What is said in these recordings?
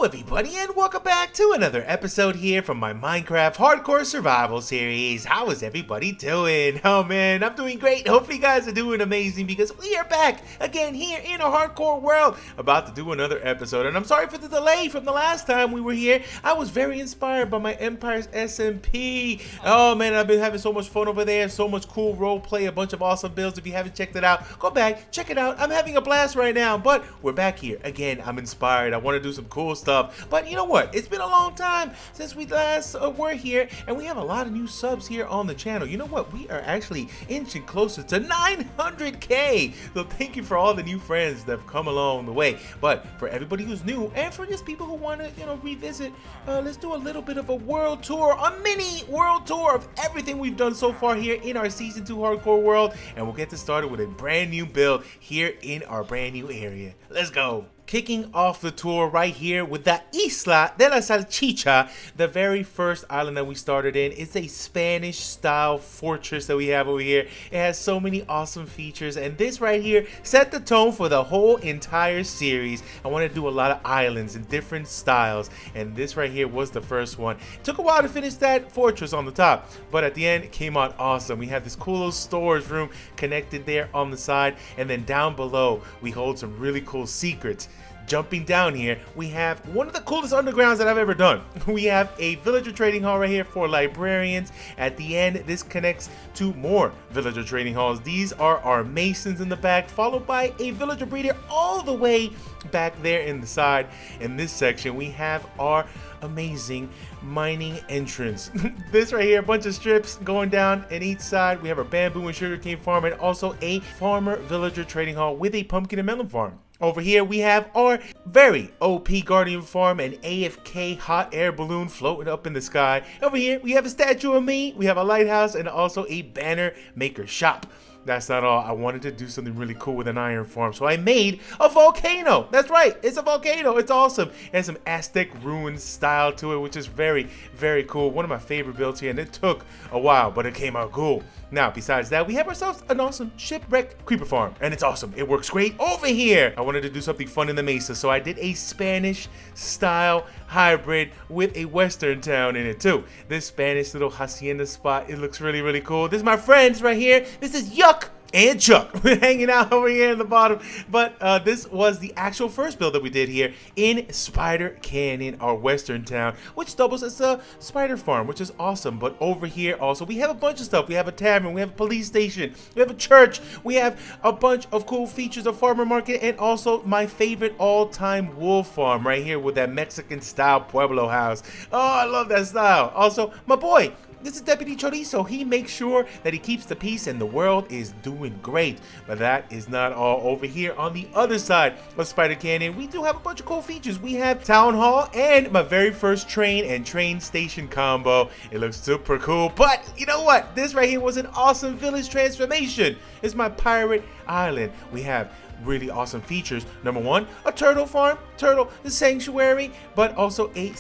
Hello everybody and welcome back to another episode here from my Minecraft Hardcore Survival series. How is everybody doing? Oh man, I'm doing great. Hopefully you guys are doing amazing because we are back again here in a hardcore world about to do another episode. And I'm sorry for the delay from the last time we were here. I was very inspired by my Empire's SMP. Oh man, I've been having so much fun over there. So much cool role play, a bunch of awesome builds. If you haven't checked it out, go back, check it out. I'm having a blast right now, but we're back here again. I'm inspired. I want to do some cool stuff, but you know what, it's been a long time since we last were here, and we have a lot of new subs here on the channel. You know what, we are actually inching closer to 900k, so thank you for all the new friends that have come along the way. But for everybody who's new and for just people who want to, you know, revisit, let's do a little bit of a world tour, a mini world tour of everything we've done so far here in our season 2 hardcore world, and we'll get this started with a brand new build here in our brand new area. Let's go. Kicking off the tour right here with the Isla de la Salchicha, the very first island that we started in. It's a Spanish style fortress that we have over here. It has so many awesome features, and this right here set the tone for the whole entire series. I want to do a lot of islands in different styles, and this right here was the first one. It took a while to finish that fortress on the top, but at the end it came out awesome. We have this cool little storage room connected there on the side, and then down below we hold some really cool secrets. Jumping down here, we have one of the coolest undergrounds that I've ever done. We have a villager trading hall right here for librarians. At the end, this connects to more villager trading halls. These are our masons in the back, followed by a villager breeder all the way back there in the side. In this section, we have our amazing mining entrance. This right here, a bunch of strips going down in each side. We have our bamboo and sugarcane farm, and also a farmer villager trading hall with a pumpkin and melon farm. Over here we have our very OP Guardian Farm and AFK hot air balloon floating up in the sky. Over here we have a statue of me, we have a lighthouse, and also a banner maker shop. That's not all. I wanted to do something really cool with an iron farm, so I made a volcano. That's right, it's a volcano. It's awesome. It has some Aztec ruin style to it, which is very, very cool. One of my favorite builds here, and it took a while, but it came out cool. Now, besides that, we have ourselves an awesome shipwreck creeper farm, and it's awesome. It works great over here. I wanted to do something fun in the mesa, so I did a Spanish style hybrid with a western town in it too. This Spanish little hacienda spot, it looks really, really cool. This is my friends right here. This is Yuck and Chuck hanging out over here in the bottom. But this was the actual first build that we did here in Spider Canyon, our western town, which doubles as a spider farm, which is awesome. But over here also we have a bunch of stuff. We have a tavern, we have a police station, we have a church, we have a bunch of cool features of farmer market, and also my favorite all-time wool farm right here with that Mexican style Pueblo house. Oh, I love that style. Also, my boy, this is Deputy Chorizo. He makes sure that he keeps the peace and the world is doing great. But that is not all. Over here on the other side of Spider Canyon, we do have a bunch of cool features. We have Town Hall and my very first train and train station combo. It looks super cool. But you know what? This right here was an awesome village transformation. It's my pirate island. We have really awesome features. Number one, a turtle farm, turtle sanctuary, but also a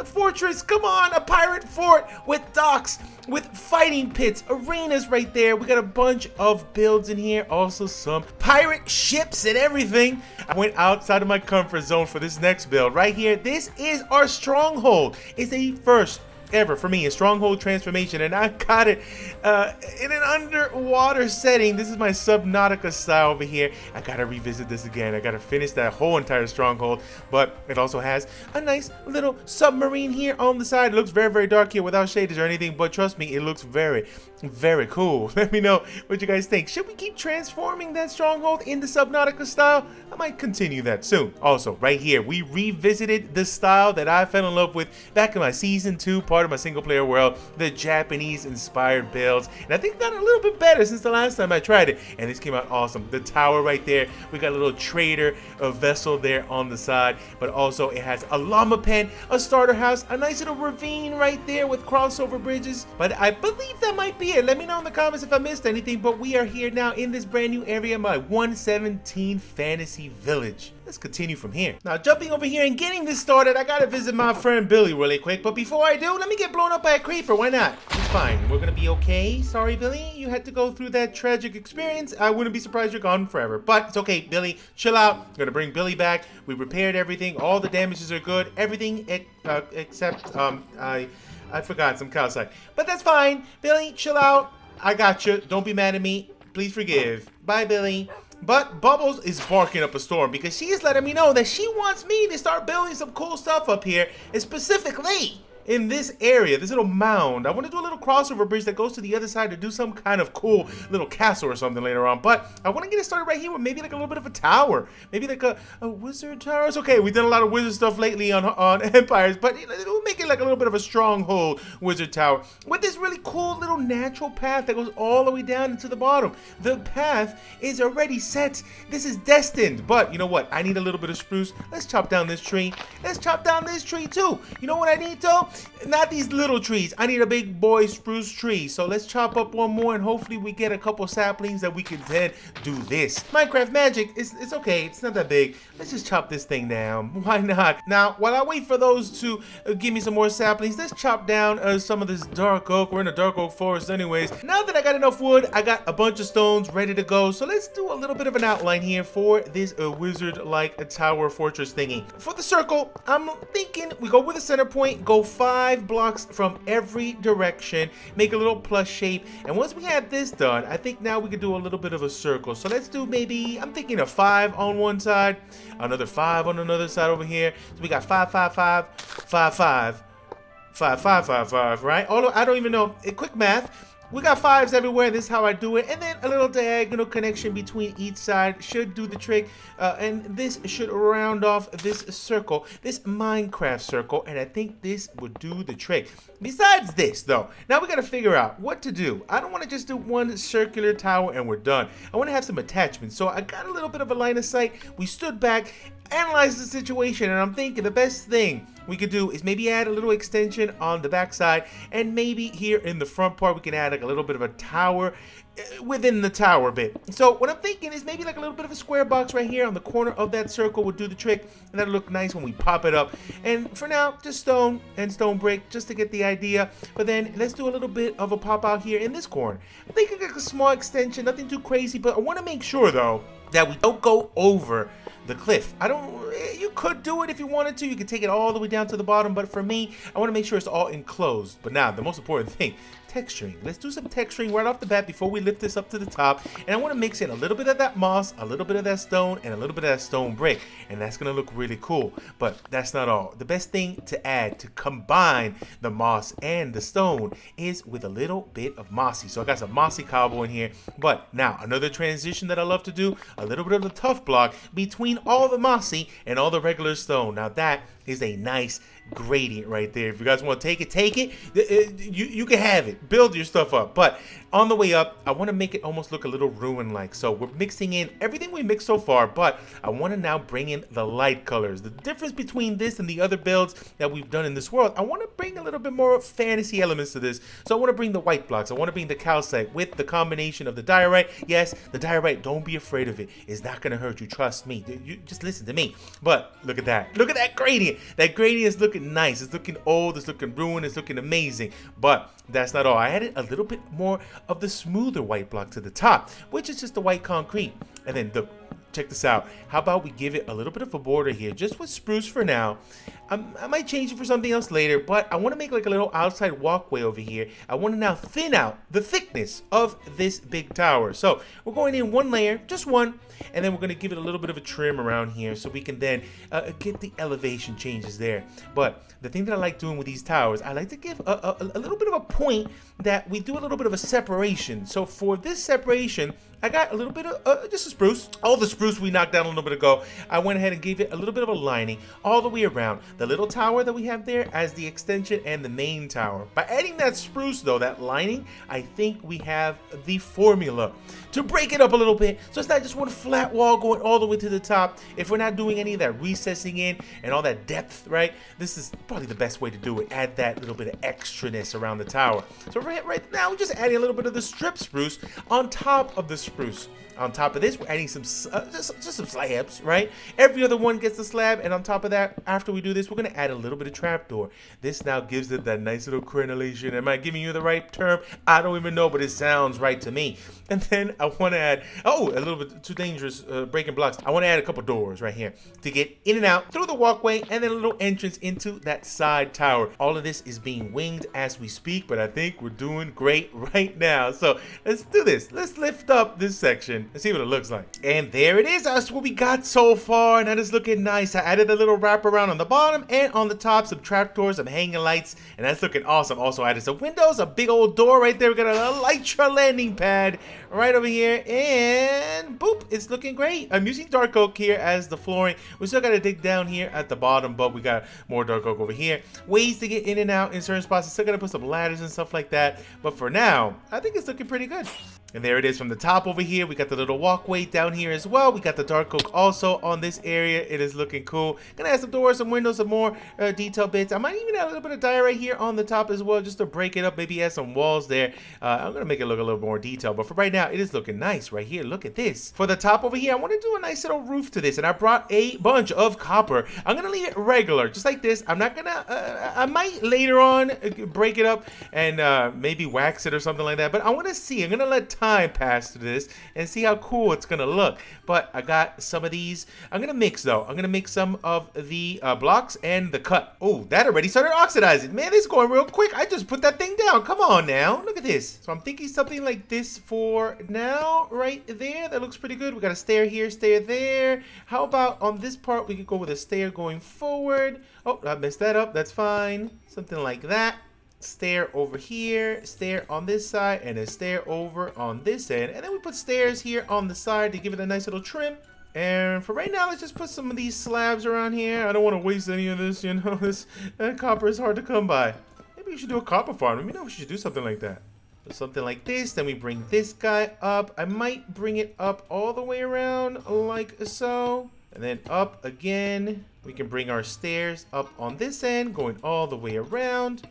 fortress. Come on, a pirate fort with docks, with fighting pits, arenas right there. We got a bunch of builds in here, also some pirate ships and everything. I went outside of my comfort zone for this next build right here. This is our Stronghold. It's a first ever for me, a Stronghold transformation, and I got it in an underwater setting. This is my Subnautica style over here. I gotta revisit this again. I gotta finish that whole entire Stronghold, but it also has a nice little submarine here on the side. It looks very, very dark here without shaders or anything, but trust me, it looks very, very cool. Let me know what you guys think. Should we keep transforming that Stronghold into Subnautica style? I might continue that soon. Also, right here, we revisited the style that I fell in love with back in my season 2 part of my single player world, the Japanese inspired builds, and I think it got a little bit better since the last time I tried it, and this came out awesome. The tower right there, we got a little trader, a vessel there on the side, but also it has a llama pen, a starter house, a nice little ravine right there with crossover bridges. But I believe that might be it. Let me know in the comments if I missed anything, but we are here now in this brand new area, my 117 fantasy village. Let's continue from here. Now, jumping over here and getting this started, I gotta visit my friend Billy really quick. But before I do, let me get blown up by a creeper. Why not? It's fine. We're gonna be okay. Sorry, Billy. You had to go through that tragic experience. I wouldn't be surprised you're gone forever. But it's okay, Billy. Chill out. I'm gonna bring Billy back. We repaired everything. All the damages are good. Everything except I forgot some calcite. But that's fine. Billy, chill out. I got you. Don't be mad at me. Please forgive. Bye, Billy. But Bubbles is barking up a storm because she is letting me know that she wants me to start building some cool stuff up here, and specifically in this area, this little mound. I want to do a little crossover bridge that goes to the other side to do some kind of cool little castle or something later on. But I want to get it started right here with maybe like a little bit of a tower. Maybe like a wizard tower. It's okay. We've done a lot of wizard stuff lately on Empires, but we'll make it like a little bit of a stronghold wizard tower with this really cool little natural path that goes all the way down into the bottom. The path is already set. This is destined. But you know what? I need a little bit of spruce. Let's chop down this tree. Let's chop down this tree too. You know what I need though? Not these little trees. I need a big boy spruce tree. So let's chop up one more and hopefully we get a couple saplings that we can then do this. Minecraft magic, it's okay. It's not that big. Let's just chop this thing down. Why not? Now, while I wait for those to give me some more saplings, let's chop down some of this dark oak. We're in a dark oak forest anyways. Now that I got enough wood, I got a bunch of stones ready to go. So let's do a little bit of an outline here for this wizard-like tower fortress thingy. For the circle, I'm thinking we go with a center point, go 5 blocks from every direction, make a little plus shape, and once we have this done, I think now we can do a little bit of a circle. So let's do maybe, I'm thinking a 5 on one side, another 5 on another side over here. So we got 5, 5, 5, 5, 5, 5, 5, 5, 5, right? Although I don't even know, quick math. We got 5s everywhere. This is how I do it. And then a little diagonal connection between each side should do the trick. And this should round off this circle, this Minecraft circle. And I think this would do the trick. Besides this, though, now we got to figure out what to do. I don't want to just do one circular tower and we're done. I want to have some attachments. So I got a little bit of a line of sight. We stood back, analyzed the situation, and I'm thinking the best thing we could do is maybe add a little extension on the back side, and maybe here in the front part we can add like a little bit of a tower within the tower bit. So what I'm thinking is maybe like a little bit of a square box right here on the corner of that circle would do the trick, and that'll look nice when we pop it up. And for now, just stone and stone brick just to get the idea. But then let's do a little bit of a pop out here in this corner. I'm thinking like a small extension, nothing too crazy, but I want to make sure though that we don't go over the cliff. You could do it if you wanted to. You could take it all the way down to the bottom, but for me, I want to make sure it's all enclosed. But now, the most important thing, texturing. Let's do some texturing right off the bat before we lift this up to the top. And I want to mix in a little bit of that moss, a little bit of that stone, and a little bit of that stone brick. And that's going to look really cool. But that's not all. The best thing to add to combine the moss and the stone is with a little bit of mossy. So I got some mossy cobble in here. But now, another transition that I love to do, a little bit of the tough block between all the mossy and all the regular stone. Now that is a nice gradient right there. If you guys want to take it. You can have it. Build your stuff up. But on the way up, I want to make it almost look a little ruin-like. So we're mixing in everything we mixed so far, but I want to now bring in the light colors. The difference between this and the other builds that we've done in this world, I want to bring a little bit more fantasy elements to this. So I want to bring the white blocks. I want to bring the calcite with the combination of the diorite. Yes, the diorite, don't be afraid of it. It's not going to hurt you. Trust me. You just listen to me. But look at that. Look at that gradient. That gradient is looking nice. It's looking old. It's looking ruined. It's looking amazing. But that's not all. I added a little bit more of the smoother white block to the top, which is just the white concrete. And then check this out. How about we give it a little bit of a border here, just with spruce for now. I might change it for something else later, but I want to make like a little outside walkway over here. I want to now thin out the thickness of this big tower. So we're going in one layer, just one, and then we're going to give it a little bit of a trim around here so we can then get the elevation changes there. But the thing that I like doing with these towers, I like to give a little bit of a point that we do a little bit of a separation. So for this separation, I got a little bit of just a spruce. All the spruce we knocked down a little bit ago, I went ahead and gave it a little bit of a lining all the way around. The little tower that we have there as the extension and the main tower. By adding that spruce though, that lining, I think we have the formula to break it up a little bit. So it's not just one flat wall going all the way to the top. If we're not doing any of that recessing in and all that depth, right? This is probably the best way to do it. Add that little bit of extraness around the tower. So right now, we're just adding a little bit of the strip spruce on top of the spruce. On top of this, we're adding some just some slabs, right? Every other one gets a slab, and on top of that, after we do this, we're gonna add a little bit of trapdoor. This now gives it that nice little crenellation. Am I giving you the right term? I don't even know, but it sounds right to me. And then I want to add, oh, a little bit too dangerous, breaking blocks. I want to add a couple doors right here to get in and out through the walkway, and then a little entrance into that side tower. All of this is being winged as we speak, but I think we're doing great right now. So let's do this. Let's lift up this section and see what it looks like. And there it is. That's what we got so far, and that is looking nice. I added a little wraparound on the bottom and on the top, some trapdoors, some hanging lights, and that's looking awesome. Also added some windows, a big old door right there. We got an elytra landing pad right over here, and boop, it's looking great. I'm using dark oak here as the flooring. We still got to dig down here at the bottom, but we got more dark oak over here. Ways to get in and out in certain spots. Still got to put some ladders and stuff like that, but for now, I think it's looking pretty good. And there it is from the top over here. We got the little walkway down here as well. We got the dark oak also on this area. It is looking cool. Gonna add some doors, some windows, some more detail bits. I might even add a little bit of dye right here on the top as well, just to break it up. Maybe add some walls there. I'm gonna make it look a little more detailed, but for right now, it is looking nice right here. Look at this. For the top over here, I want to do a nice little roof to this, and I brought a bunch of copper. I'm gonna leave it regular, just like this. I'm not gonna. I might later on break it up and maybe wax it or something like that. But I want to see. I'm gonna let time pass through this and see how cool it's gonna look. But I got some of these. I'm gonna mix though. I'm gonna mix some of the blocks and the cut. Oh, that already started oxidizing. Man, this is going real quick. I just put that thing down. Come on now. Look at this. So I'm thinking something like this for now, right there. That looks pretty good. We got a stair here, stair there. How about on this part, we could go with a stair going forward. Oh, I messed that up. That's fine. Something like that. Stair over here, stair on this side, and a stair over on this end. And then we put stairs here on the side to give it a nice little trim. And for right now, let's just put some of these slabs around here. I don't want to waste any of this, you know. This copper is hard to come by. Maybe we should do a copper farm. Let me know if we should do something like that. So something like this. Then we bring this guy up. I might bring it up all the way around like so. And then up again. We can bring our stairs up on this end, going all the way around.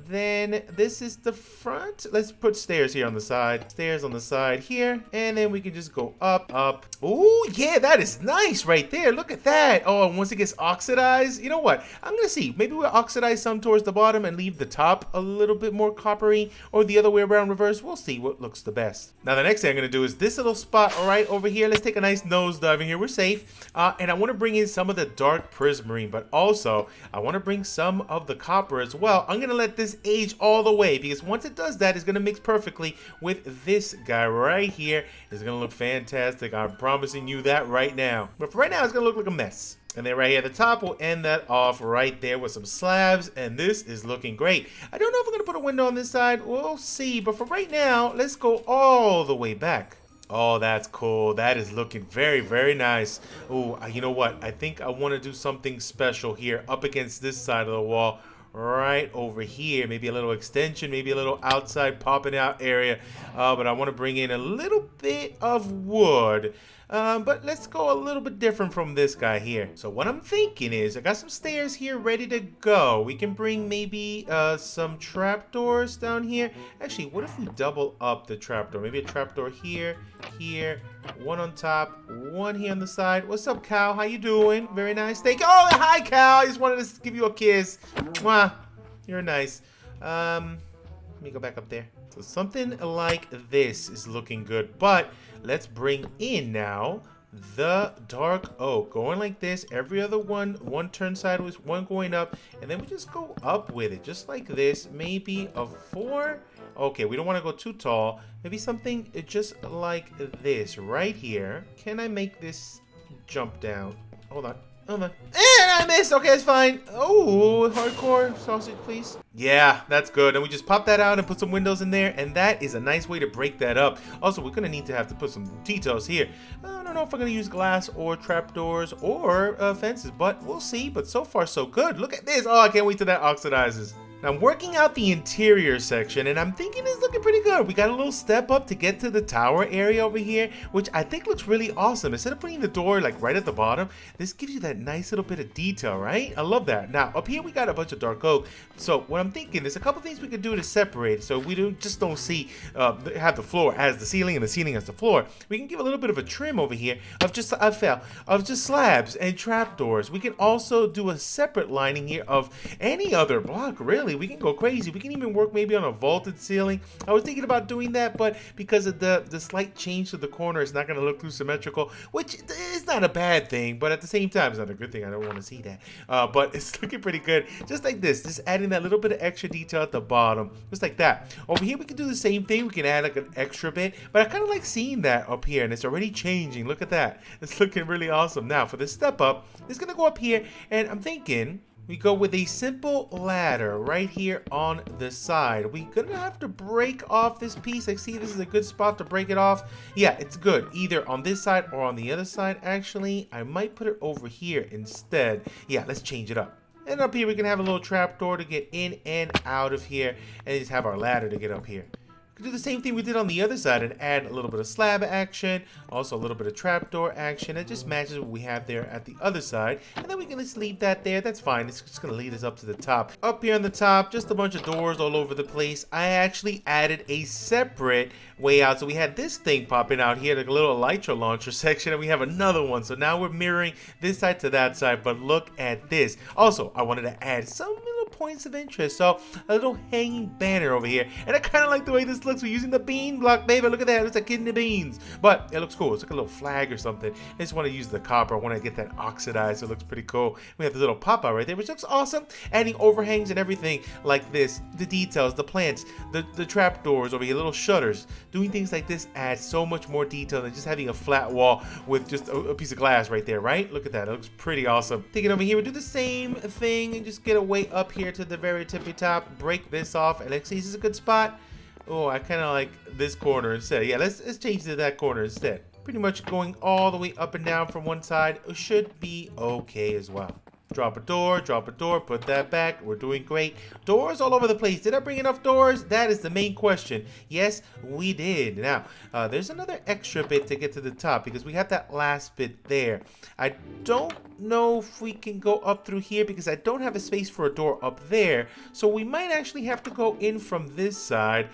Then this is the front. Let's put stairs here on the side. Stairs on the side here. And then we can just go up, up. Oh, yeah, that is nice right there. Look at that. Oh, and once it gets oxidized, you know what? I'm going to see. Maybe we'll oxidize some towards the bottom and leave the top a little bit more coppery, or the other way around reverse. We'll see what looks the best. Now, the next thing I'm going to do is this little spot right over here. Let's take a nice nosedive in here. We're safe. And I want to bring in some of the dark prismarine, but also I want to bring some of the copper as well. I'm going to let this age all the way, because once it does that, it's going to mix perfectly with this guy right here. It's going to look fantastic. I'm promising you that right now. But for right now, it's going to look like a mess. And then right here at the top, we'll end that off right there with some slabs. And this is looking great. I don't know if we're going to put a window on this side. We'll see. But for right now, let's go all the way back. Oh, that's cool. That is looking very, very nice. Oh, you know what? I think I want to do something special here up against this side of the wall. Right over here, maybe a little extension, maybe a little outside popping out area, but I want to bring in a little bit of wood, but let's go a little bit different from this guy here. So what I'm thinking is I got some stairs here ready to go. We can bring maybe some trapdoors down here. Actually, what if we double up the trapdoor? Maybe a trapdoor here, here, one on top, one here on the side. What's up, Cal? How you doing? Very nice. Thank you. Oh, hi, Cal. I just wanted to give you a kiss. Mwah. You're nice. Let me go back up there. So something like this is looking good, but let's bring in now the dark oak, going like this. Every other one turn sideways, one going up, and then we just go up with it, just like this. Maybe a 4. Okay, we don't want to go too tall. Maybe something just like this right here. Can I make this jump down? Hold on. Hold on. And I missed. Okay, it's fine. Oh, hardcore sausage, please. Yeah, that's good. And we just pop that out and put some windows in there, and that is a nice way to break that up. Also, we're gonna need to have to put some details here. I don't know if I'm gonna use glass or trapdoors or fences, but we'll see. But so far, so good. Look at this. Oh, I can't wait till that oxidizes. Now I'm working out the interior section and I'm thinking it's looking pretty good. We got a little step up to get to the tower area over here, which I think looks really awesome. Instead of putting the door like right at the bottom, this gives you that nice little bit of detail, right? I love that. Now up here we got a bunch of dark oak. So what I'm thinking, there's a couple things we could do to separate it so we don't see have the floor as the ceiling and the ceiling as the floor. We can give a little bit of a trim over here of just slabs and trapdoors. We can also do a separate lining here of any other block, really. We can go crazy. We can even work maybe on a vaulted ceiling. I was thinking about doing that, but because of the slight change to the corner, it's not going to look too symmetrical, which is not a bad thing, but at the same time, it's not a good thing. I don't want to see that. But it's looking pretty good. Just like this, just adding that little bit of extra detail at the bottom, just like that. Over here, we can do the same thing. We can add like an extra bit, but I kind of like seeing that up here, and it's already changing. Look at that. It's looking really awesome. Now, for the step up, it's going to go up here, and I'm thinking we go with a simple ladder right here on the side. We're gonna have to break off this piece. I see this is a good spot to break it off. Yeah, it's good. Either on this side or on the other side. Actually, I might put it over here instead. Yeah, let's change it up. And up here, we can have a little trapdoor to get in and out of here. And just have our ladder to get up here. Do the same thing we did on the other side and add a little bit of slab action, also a little bit of trapdoor action. It just matches what we have there at the other side, and then we can just leave that there. That's fine. It's just gonna lead us up to the top. Up here on the top, just a bunch of doors all over the place. I actually added a separate way out, so we had this thing popping out here, like a little elytra launcher section, and we have another one. So now we're mirroring this side to that side, but look at this. Also, I wanted to add some little points of interest, so a little hanging banner over here, and I kind of like the way this looks. We're using the bean block, baby. Look at that. It looks like kidney beans, but it looks cool. It's like a little flag or something. I just want to use the copper. I want to get that oxidized. It looks pretty cool. We have this little pop-out right there, which looks awesome. Adding overhangs and everything like this. The details, the plants, the trap doors over here, little shutters. Doing things like this adds so much more detail than just having a flat wall with just a piece of glass right there, right? Look at that. It looks pretty awesome. Take it over here. We'll do the same thing and just get a way up here to the very tippy top. Break this off. And let's see, this is a good spot. Oh, I kind of like this corner instead. Yeah, let's change to that corner instead. Pretty much going all the way up and down from one side should be okay as well. Drop a door, put that back. We're doing great. Doors all over the place. Did I bring enough doors? That is the main question. Yes, we did. Now, there's another extra bit to get to the top because we have that last bit there. I don't know if we can go up through here because I don't have a space for a door up there. So we might actually have to go in from this side.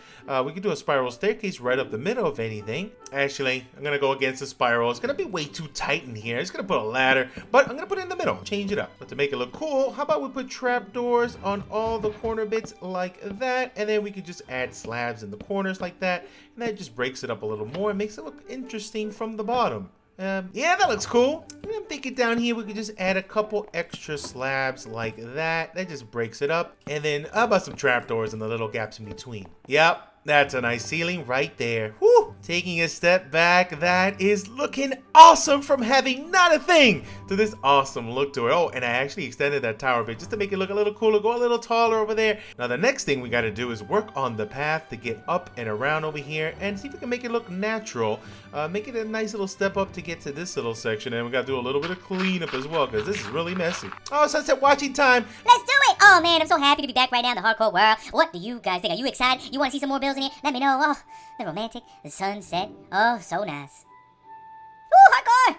We could do a spiral staircase right up the middle if anything. Actually, I'm going to go against the spiral. It's going to be way too tight in here. It's going to put a ladder, but I'm going to put it in the middle. Change it up. But to make it look cool, how about we put trapdoors on all the corner bits like that, and then we could just add slabs in the corners like that, and that just breaks it up a little more and makes it look interesting from the bottom. Yeah, that looks cool. And I'm thinking down here we could just add a couple extra slabs like that. That just breaks it up. And then how about some trapdoors in the little gaps in between? Yep. That's a nice ceiling right there. Whew. Taking a step back, that is looking awesome from having not a thing to this awesome look to it. Oh, and I actually extended that tower a bit just to make it look a little cooler, go a little taller over there. Now the next thing we got to do is work on the path to get up and around over here and see if we can make it look natural. Make it a nice little step up to get to this little section, and we got to do a little bit of cleanup as well because this is really messy. Oh, sunset watching time. Let's do it! Oh man, I'm so happy to be back right now in the hardcore world. What do you guys think? Are you excited? You want to see some more builds in here? Let me know. Oh, the romantic, the sunset. Oh, so nice. Ooh, hardcore!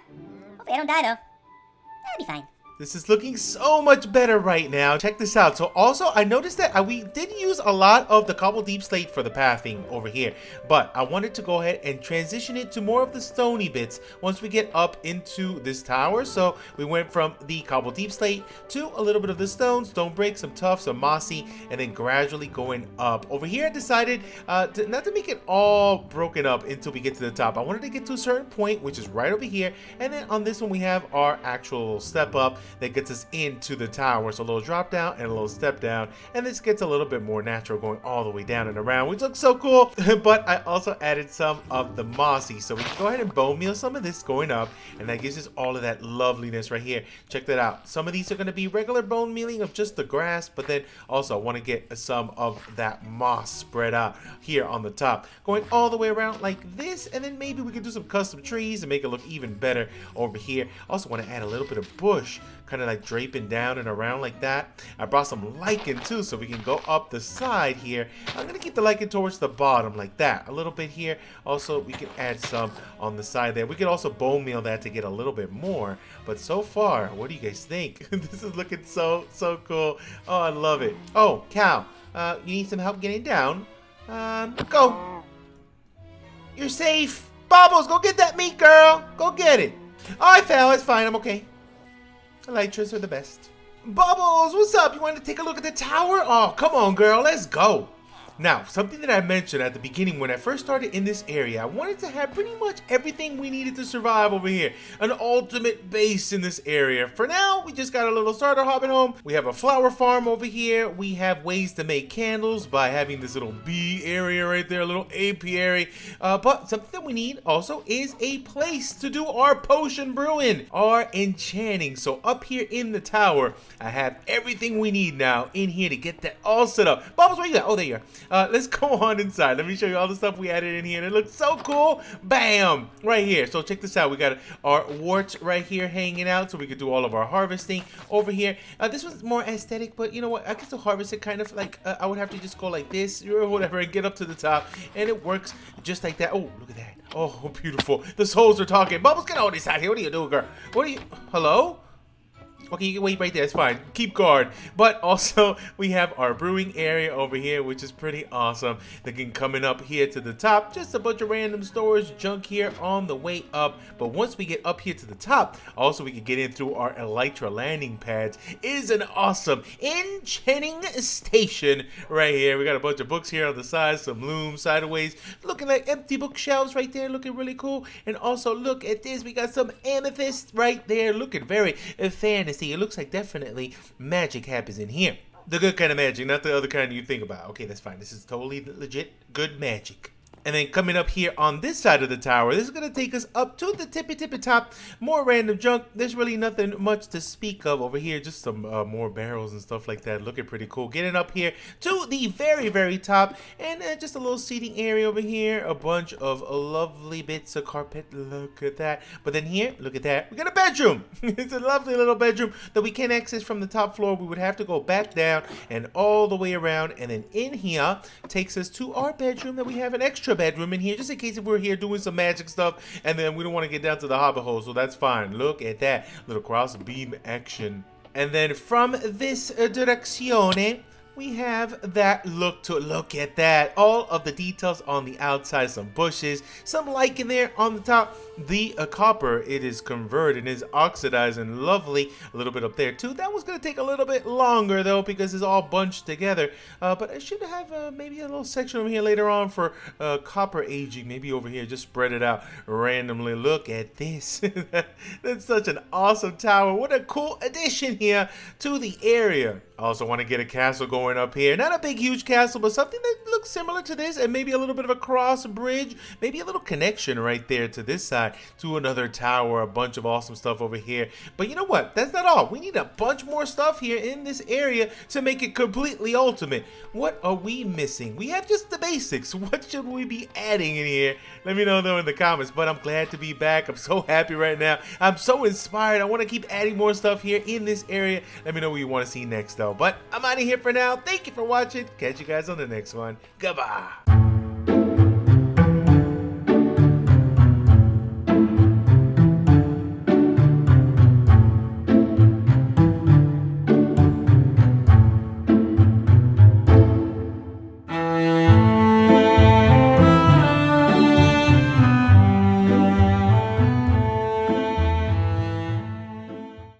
Hopefully I don't die though. That'll be fine. This is looking so much better right now. Check this out. So also, I noticed that we did use a lot of the cobble deep slate for the pathing over here, but I wanted to go ahead and transition it to more of the stony bits once we get up into this tower. So we went from the cobble deep slate to a little bit of the stone brick, some tough, some mossy, and then gradually going up. Over here, I decided not to make it all broken up until we get to the top. I wanted to get to a certain point, which is right over here, and then on this one we have our actual step up that gets us into the tower. So a little drop down and a little step down, and this gets a little bit more natural going all the way down and around, which looks so cool. But I also added some of the mossy, so we can go ahead and bone meal some of this going up, and that gives us all of that loveliness right here. Check that out. Some of these are going to be regular bone mealing of just the grass, but then also I want to get some of that moss spread out here on the top, going all the way around like this, and then maybe we could do some custom trees and make it look even better over here. Also want to add a little bit of bush kind of like draping down and around like that. I brought some lichen too, so we can go up the side here. I'm gonna keep the lichen towards the bottom like that. A little bit here. Also, we can add some on the side there. We could also bone meal that to get a little bit more. But so far, what do you guys think? This is looking so cool. Oh, I love it. Oh, Cal, you need some help getting down? Go. You're safe. Bubbles, go get that meat, girl. Go get it. Oh, I fell. It's fine. I'm okay. Elytras are the best. Bubbles, what's up? You want to take a look at the tower? Oh, come on, girl. Let's go. Now, something that I mentioned at the beginning when I first started in this area, I wanted to have pretty much everything we needed to survive over here. An ultimate base in this area. For now, we just got a little starter hobbit home. We have a flower farm over here. We have ways to make candles by having this little bee area right there, a little apiary. But something that we need also is a place to do our potion brewing, our enchanting. So up here in the tower, I have everything we need now in here to get that all set up. Bubbles, where you at? Oh, there you are. Let's go on inside. Let me show you all the stuff we added in here. And it looks so cool. Bam! Right here. So check this out. We got our warts right here hanging out so we could do all of our harvesting over here. This one's more aesthetic, but you know what? I can still harvest it kind of like I would have to just go like this or whatever and get up to the top. And it works just like that. Oh, look at that. Oh, beautiful. The souls are talking. Bubbles, get on this side here. What are you doing, girl? What are you... Hello? Okay, you can wait right there. It's fine. Keep guard. But also, we have our brewing area over here, which is pretty awesome. Looking coming up here to the top. Just a bunch of random storage junk here on the way up. But once we get up here to the top, also we can get in through our elytra landing pads. It is an awesome Enchanting Station right here. We got a bunch of books here on the side, some looms sideways, looking like empty bookshelves right there, looking really cool. And also, look at this. We got some amethyst right there, looking very fantasy. It looks like definitely magic happens in here. The good kind of magic, not the other kind you think about. Okay, that's fine. This is totally legit good magic. And then coming up here on this side of the tower, this is going to take us up to the tippy top. More random junk. There's really nothing much to speak of over here. Just some more barrels and stuff like that. Looking pretty cool. Getting up here to the very top. And just a little seating area over here. A bunch of lovely bits of carpet. Look at that. But then here, look at that. We got a bedroom. It's a lovely little bedroom that we can access from the top floor. We would have to go back down and all the way around. And then in here takes us to our bedroom that we have an extra bedroom in here, just in case if we're here doing some magic stuff and then we don't want to get down to the hobbit hole, so that's fine. Look at that little cross beam action. And then from this direczione, we have that look at that. All of the details on the outside, some bushes, some lichen there on the top. The copper, it is converted, is oxidized and lovely. A little bit up there too. That was going to take a little bit longer though because it's all bunched together. But I should have maybe a little section over here later on for copper aging. Maybe over here, just spread it out randomly. Look at this. That's such an awesome tower. What a cool addition here to the area. I also want to get a castle going up here. Not a big, huge castle, but something that looks similar to this, and maybe a little bit of a cross bridge, maybe a little connection right there to this side to another tower, a bunch of awesome stuff over here. But you know what? That's not all. We need a bunch more stuff here in this area to make it completely ultimate. What are we missing? We have just the basics. What should we be adding in here? Let me know though in the comments, but I'm glad to be back. I'm so happy right now. I'm so inspired. I want to keep adding more stuff here in this area. Let me know what you want to see next though. But I'm out of here for now. Thank you for watching. Catch you guys on the next one. Goodbye.